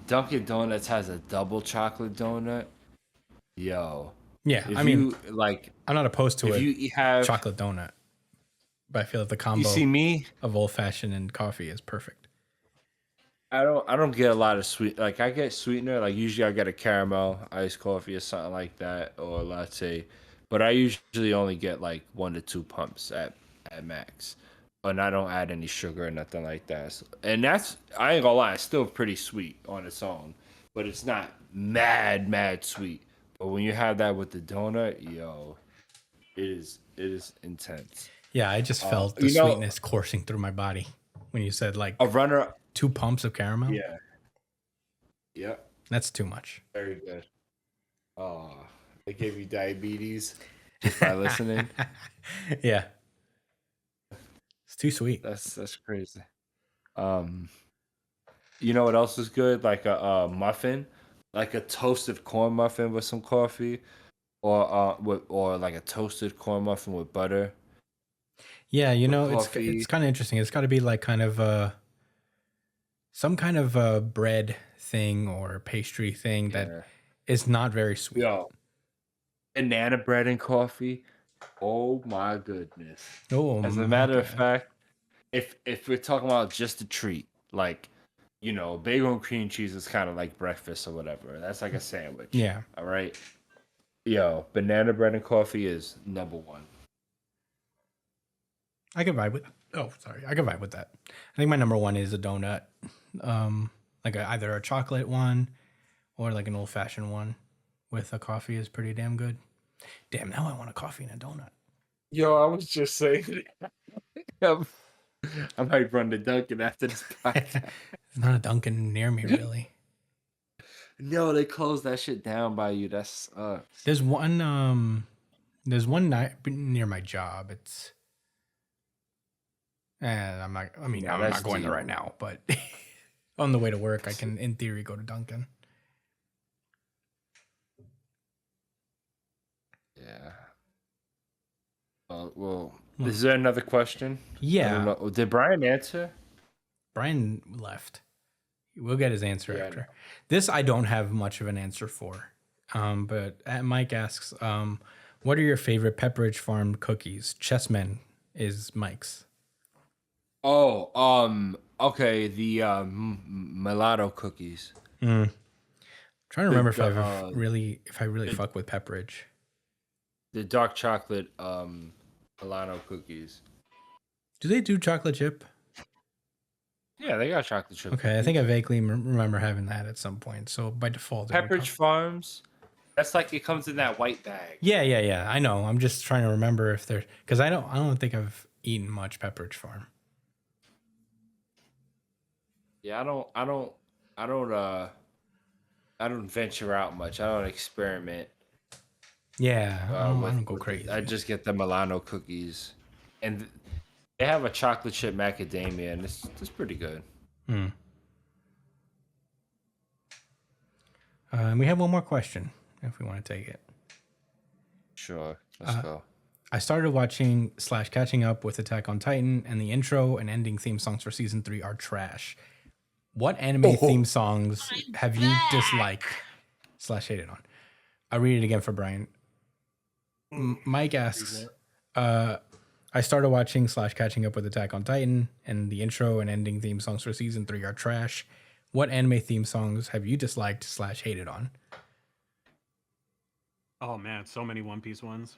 Dunkin' Donuts has a double chocolate donut. Yo, Yeah, I if mean, you like, I'm not opposed to if a you have, chocolate donut, but I feel like the you combo see me, of old fashioned and coffee is perfect. I don't get a lot of sweet. Like I get sweetener. Like usually I get a caramel iced coffee or something like that, or a latte. But I usually only get like 1 to 2 pumps at max, and I don't add any sugar or nothing like that. And that's I ain't gonna lie, it's still pretty sweet on its own, but it's not mad sweet. But when you have that with the donut, yo, it is intense. Yeah, I just felt the You know, sweetness coursing through my body when you said like a runner. 2 pumps of caramel. Yeah, yep, That's too much. very good. Oh, they gave you diabetes just by listening. Yeah, it's too sweet. That's crazy. Um, you know what else is good? Like a muffin, like a toasted corn muffin with some coffee, or like a toasted corn muffin with butter Yeah, with it's coffee. kind of interesting. It's got to be like kind of some kind of bread thing or pastry thing that Yeah, is not very sweet. yo, banana bread and coffee. Oh my goodness. Oh As a my matter of god. fact, if we're talking about just a treat, like bagel and cream cheese is kind of like breakfast or whatever. That's like a sandwich. Yeah, All right. Yo, banana bread and coffee is number one. I could vibe with. Oh, sorry, I could vibe with that. I think my number one is a donut, like either a chocolate one or like an old fashioned one with a coffee is pretty damn good. Damn, now I want a coffee and a donut. Yo, I was just saying, I might run to Dunkin' after this podcast. There's not a Dunkin' near me really. No, they closed that shit down by you. That sucks. There's one near my job. It's and I'm not. I mean, Yeah, I'm that's not going there deep. right now, but on the way to work, I can, in theory, go to Dunkin'. Yeah. Well, Hmm. is there another question? I Yeah, don't know. Did Brian answer? Brian left. We'll get his answer Yeah, I after. know. This I don't have much of an answer for. But Mike asks, what are your favorite Pepperidge Farm cookies? Chessmen is Mike's. Oh, okay. The mulatto cookies. Trying to remember if The I really fuck with Pepperidge. the dark chocolate mulatto cookies. Do they do chocolate chip? Yeah, they got chocolate chip. Okay, I think I vaguely remember having that at some point. So by default, it would Pepperidge Farms. That's like it comes in that white bag. yeah. I know. I'm just trying to remember if they're because I don't think I've eaten much Pepperidge Farm. Yeah, I don't venture out much. I don't experiment. Yeah, I don't go with crazy. I just get the Milano cookies, and they have a chocolate chip macadamia, and it's pretty good. And we have one more question if we want to take it. Sure, let's go. I started watching / catching up with Attack on Titan, and the intro and ending theme songs for season 3 are trash. What anime theme songs have you disliked / hated on? I'll read it again for Brian. Mike asks, I started watching / catching up with Attack on Titan, and the intro and ending theme songs for season 3 are trash. What anime theme songs have you disliked / hated on? Oh man, so many One Piece ones.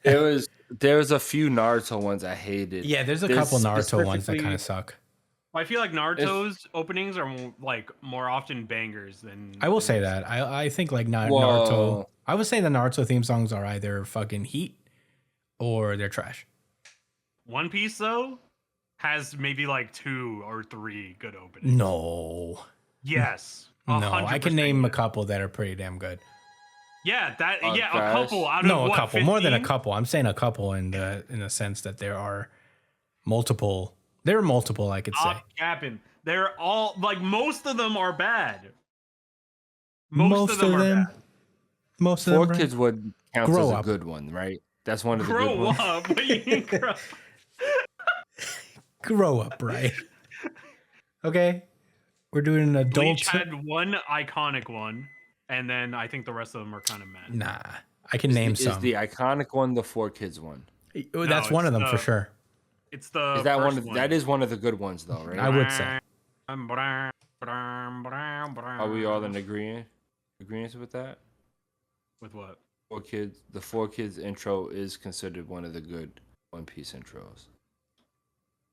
There was a few Naruto ones I hated. Yeah, there's a couple Naruto ones that specifically- kind of suck. I feel like Naruto's openings are more often bangers than. I will say that. I think like Naruto. Whoa. I would say the Naruto theme songs are either fucking heat or they're trash. One Piece though has maybe like 2 or 3 good openings. No. Yes. No, I can 100% name a yes. couple that are pretty damn good. Yeah, a Gosh. couple out No, of a what, couple. More than a 15? couple. I'm saying a couple in the sense that there are multiple. There are multiple, I could say. Stop capping. They're all like most of them are bad. Most of them are bad. Most of Four them. Kids would count Grow as a up. good one, right? That's one of the good Grow ones. up. What do you mean grow? Grow up, right? Okay, we're doing an adult. Bleach had one iconic one, and then I think the rest of them are kind of mad. Nah, I can name Is some. the iconic one the Four Kids one? That's one it's of them for sure. It's the Is that first one? Of, that is one of the good ones, though, right? I would say. Are we all in agreement with that? With what? Four Kids. The Four Kids intro is considered one of the good One Piece intros.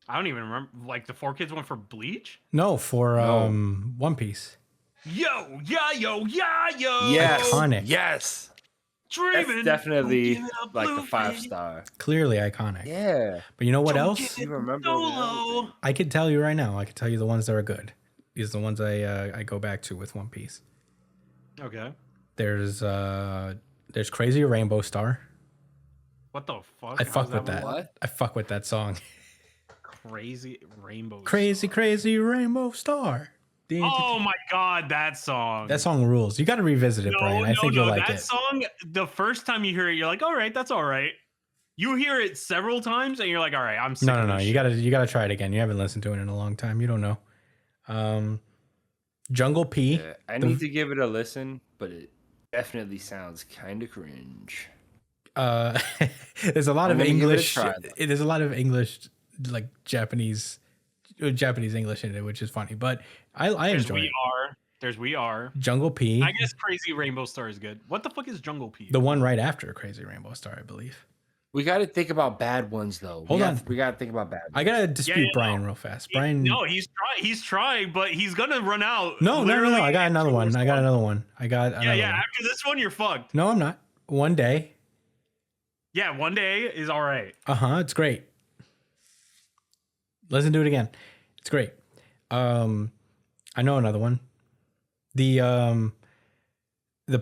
I don't even remember. Like the Four Kids one for Bleach? No, for No. One Piece. Yo. Yes. Iconic. Yes. Dreaming. That's definitely Don't give up, like a Luffy. 5-star. Clearly iconic. Yeah. But you know what Don't else? give You remember Solo. I could tell you right now. I could tell you the ones that are good. These are the ones I go back to with One Piece. Okay. There's Crazy Rainbow Star. What the fuck? I How's fuck with that. one? What? I fuck with that song. Crazy Rainbow. Crazy, Star. crazy Rainbow Star. Oh my god, that song. That song rules. You got to revisit it, Brian. I think you'll like that it. song, the first time you hear it, you're like, all right, that's all right. You hear it several times and you're like, all right, I'm sick of No. this You shit. gotta try it again. You haven't listened to it in a long time. You don't know. Jungle P. Yeah, I need to give it a listen, but it definitely sounds kind of cringe. There's a lot I'm of gonna give it a English. try, though. There's a lot of English, like Japanese English in it, which is funny. But I There's enjoy We it. Are. There's We Are. Jungle P. I guess Crazy Rainbow Star is good. What the fuck is Jungle P? The one right after Crazy Rainbow Star, I believe. We got to think about bad ones, though. Hold on. We got to think about bad ones. I gotta dispute yeah, Brian real fast. Brian. No, he's trying, but he's gonna run out. No. literally I got another after one. this I got another one. I got another Yeah. one. After this one, you're fucked. No, I'm not. One day. Yeah, One Day is all right. It's great. Listen to it again. It's great. I know another one. The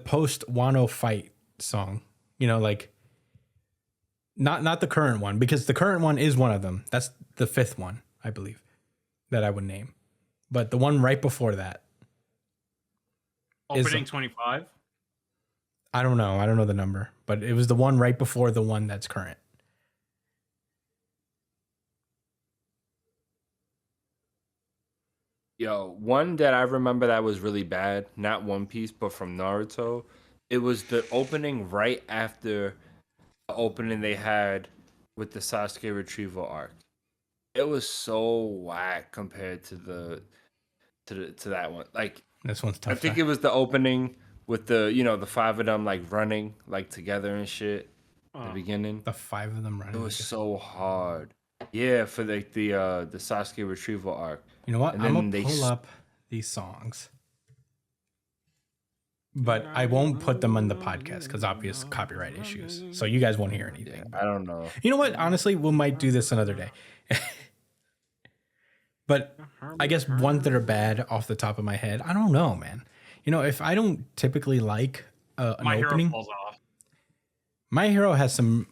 post Wano fight song. You know, like not the current one, because the current one is one of them. That's the fifth one, I believe, that I would name. But the one right before that. Opening 25. I don't know. I don't know the number, but it was the one right before the one that's current. Yo, one that I remember that was really bad, not One Piece, but from Naruto. It was the opening right after the opening they had with the Sasuke retrieval arc. It was so whack compared to that one. Like, This one's tough. I think it was the opening with the five of them like running like together and shit at the beginning. the five of them running. It was together. so hard. Yeah, for like the Sasuke retrieval arc. You know what? And I'm then gonna they pull up these songs, but I won't put them on the podcast because obvious copyright issues. So you guys won't hear anything. I don't know. You know what? Honestly, we might do this another day. But I guess ones that are bad off the top of my head, I don't know, man. You know, if I don't typically like an My Hero opening, falls off. My Hero has some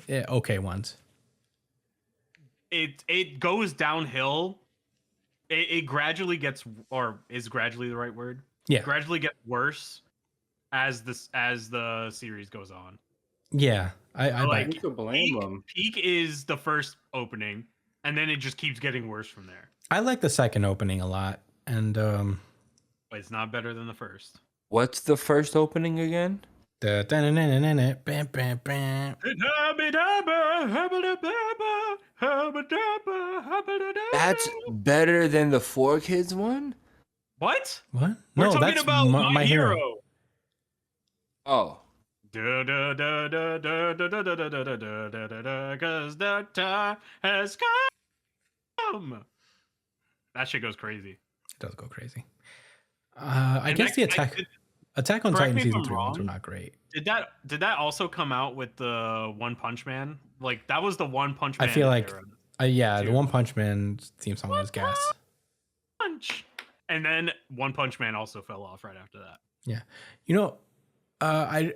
okay ones. It goes downhill. It gradually gets, or is gradually the right word? Yeah. Gradually gets worse as the series goes on. Yeah, I Like, like. You could blame them. Peak is the first opening, and then it just keeps getting worse from there. I like the second opening a lot, and But it's not better than the first. What's the first opening again? the bam bam bam. That's better than the Four Kids one? What? What? We're No, talking that's about my hero. Oh. Cause the time has come. That shit goes crazy. It does go crazy. I And guess the Attack on correct Titan me if season I'm 3 ones were wrong. not great. Did that also come out with the One Punch Man? Like that was the One Punch Man. I feel like era. yeah, the Dude. One Punch Man theme song was gas. Punch. And then One Punch Man also fell off right after that. You know, I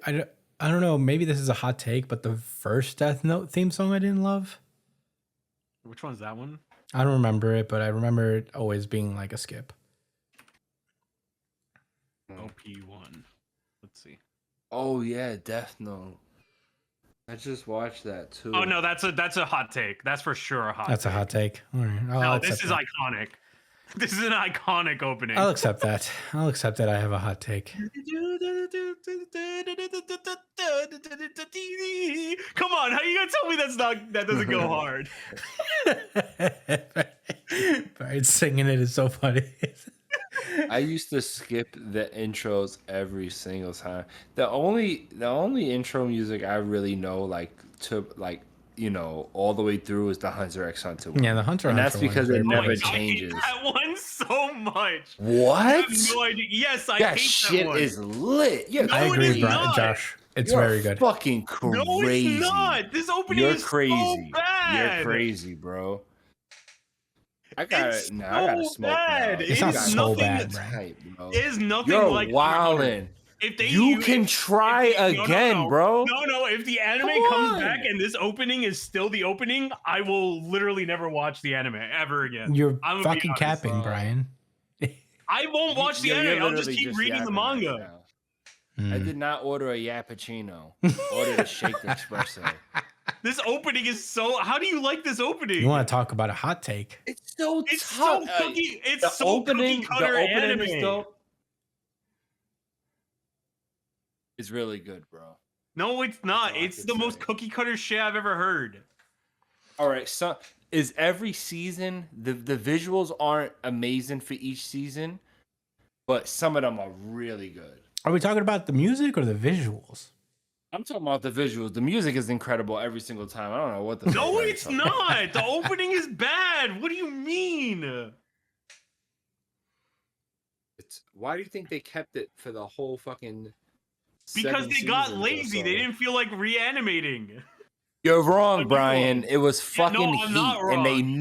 don't know. Maybe this is a hot take, but the first Death Note theme song I didn't love. Which one's that one? I don't remember it, but I remember it always being like a skip. OP one. Let's see. Oh yeah, Death Note. I just watched that too. Oh no, that's a hot take. That's for sure a hot. That's take. a hot take. All right. I'll No, accept this is that. iconic. This is an iconic opening. I'll accept that. I'll accept that I have a hot take. Come on, how you gonna tell me that doesn't go hard? Brian singing it is so funny. I used to skip the intros every single time. The only intro music I really know, all the way through is the Hunter x Hunter one. Yeah, the Hunter and that's Hunter one because is it very never funny. changes. I hate that one so much. What? I have no idea. Yes, I That hate shit that one. is lit. Yeah, No, I it agree is with Brian, not. Josh. It's You're very good. Fucking crazy. No, it's not. This opening You're is crazy. so bad. You're crazy, bro. I gotta It's I gotta so smoke bad. now. It's It not is so nothing bad, that's- Brian. Tight, bro. It is nothing You're like wildin'. If they You use- can try if they- no, again, no. bro. No, if the anime Come comes on. back and this opening is still the opening, I will literally never watch the anime ever again. You're I'm gonna be fucking honest, capping, bro. Brian. I won't watch the You're anime. I'll just literally keep reading the yapping right manga. now. I Mm. did not order a Yappuccino. Ordered a shake espresso. This opening is so. How do you like this opening? You want to talk about a hot take? It's so It's so tough. cookie. It's The so opening, cookie cutter the opening anime. is dope. It's really good, bro. No, it's not. all I It's can the most say. cookie cutter shit I've ever heard. All right, so is every season the visuals aren't amazing for each season, but some of them are really good. Are we talking about the music or the visuals? I'm talking about the visuals. The music is incredible every single time. I don't know what the fuck No, I'm it's talking not. The opening is bad. What do you mean? Why do you think they kept it for the whole fucking? Because 7 they got seasons or lazy. They so? didn't feel like reanimating. You're wrong, I'm Brian. wrong. It was Yeah, fucking no, I'm not heat, and they wrong.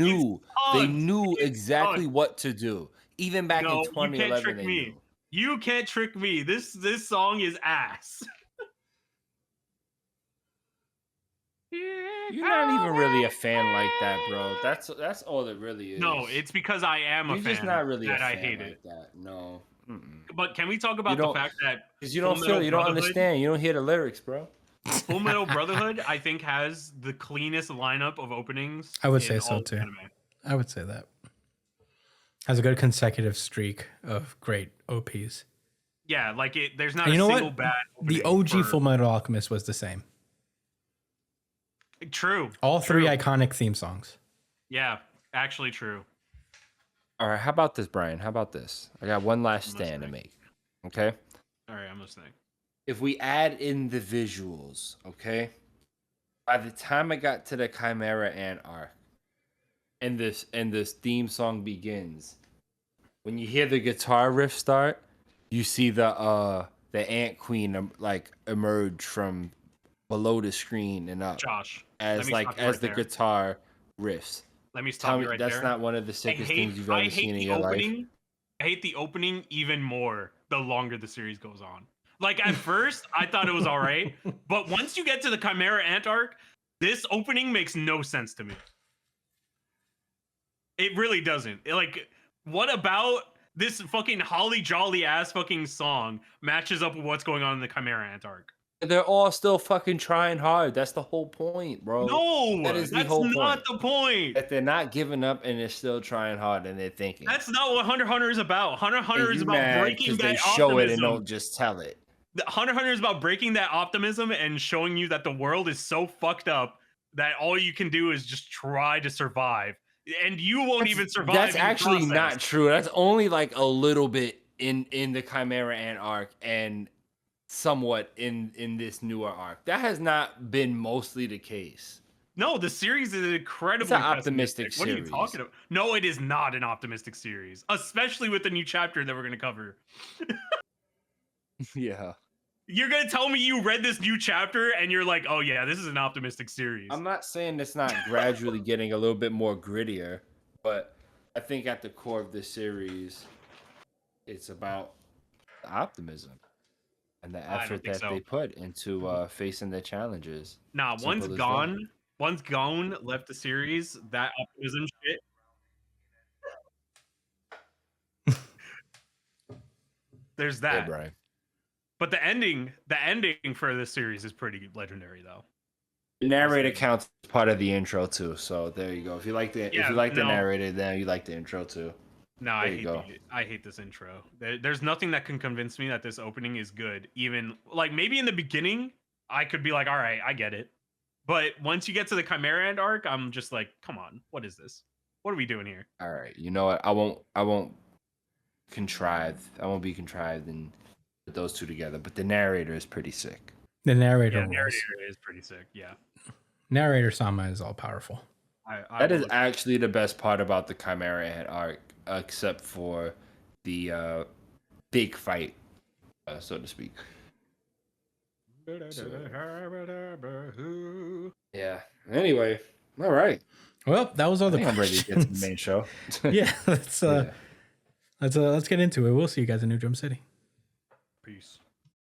knew Tons. exactly tons. what to do. Even back No, in you can't 2011, trick they me. knew. You can't trick me. This song is ass. You're not even really a fan like that, bro. That's all it really is. No, it's because I am a You're fan just not really a that fan I hate like it. that. No, But can we talk about the don't- fact that because you don't Full feel, Metal you don't Brotherhood- understand. You don't hear the lyrics, bro. Full Metal Brotherhood, I think, has the cleanest lineup of openings. I would in say so, all of too. anime. I would say that. Has a good consecutive streak of great OPs. Yeah, like there's not And a you know single what? bad. The opening OG for- Full Metal Alchemist was the same. True. All three True. iconic theme songs. Yeah, actually true. All right, how about this, Brian? How about this? I got one last I'm stand to listening. make. Okay. All right, I'm listening. If we add in the visuals, okay, by the time I got to the Chimera Ant arc, and this theme song begins, when you hear the guitar riff start, you see the Ant Queen emerge from below the screen and up Josh, as let me stop you as right the there. guitar riffs. Let me Tell stop me you right that's there. not one of the sickest things you've ever seen in your life. I hate the opening even more the longer the series goes on. Like at first, I thought it was all right, but once you get to the Chimera Ant arc, this opening makes no sense to me. It really doesn't. What about this fucking holly jolly ass fucking song matches up with what's going on in the Chimera Ant arc? They're all still fucking trying hard. That's the whole point, bro. No, that is the that's whole not point. the point. That they're not giving up and they're still trying hard and they're thinking. That's not what Hunter x Hunter is about. Hunter x Hunter And is you about mad breaking 'cause that they show it and optimism. don't just tell it. Hunter x Hunter is about breaking that optimism and showing you that the world is so fucked up that all you can do is just try to survive, and you won't even survive. That's in the actually process. not true. That's only like a little bit in the Chimera Ant arc and somewhat in this newer arc. That has not been mostly the case. No, the series is incredibly It's an optimistic pessimistic. What are you series. talking about? No, it is not an optimistic series, especially with the new chapter that we're going to cover. Yeah. You're going to tell me you read this new chapter and you're like, oh yeah, this is an optimistic series. I'm not saying it's not gradually getting a little bit more grittier, but I think at the core of this series, it's about optimism and the I don't effort think that so. they put into facing their challenges. Nah, Simple once as that. gone, once Gone left the series, that optimism shit. There's Yeah, that. Brian. But the ending for this series is pretty legendary, though. The narrator counts as part of the intro too. So there you go. If you like the the narrator, then you like the intro too. No, I hate this intro. There's nothing that can convince me that this opening is good. Even like maybe in the beginning, I could be like, all right, I get it. But once you get to the Chimera Ant arc, I'm just like, come on, what is this? What are we doing here? All right, you know what? I won't contrive. I won't be contrived and put those two together. But the narrator is pretty sick. The narrator, is pretty sick. Yeah, narrator Sama is all powerful. That is actually the best part about the Chimera Ant arc, except for the big fight, so to speak. So, yeah. Anyway, all right. Well, that was all the questions. I'm ready to get to the main show. Yeah, let's get into it. We'll see you guys in New Drum City. Peace.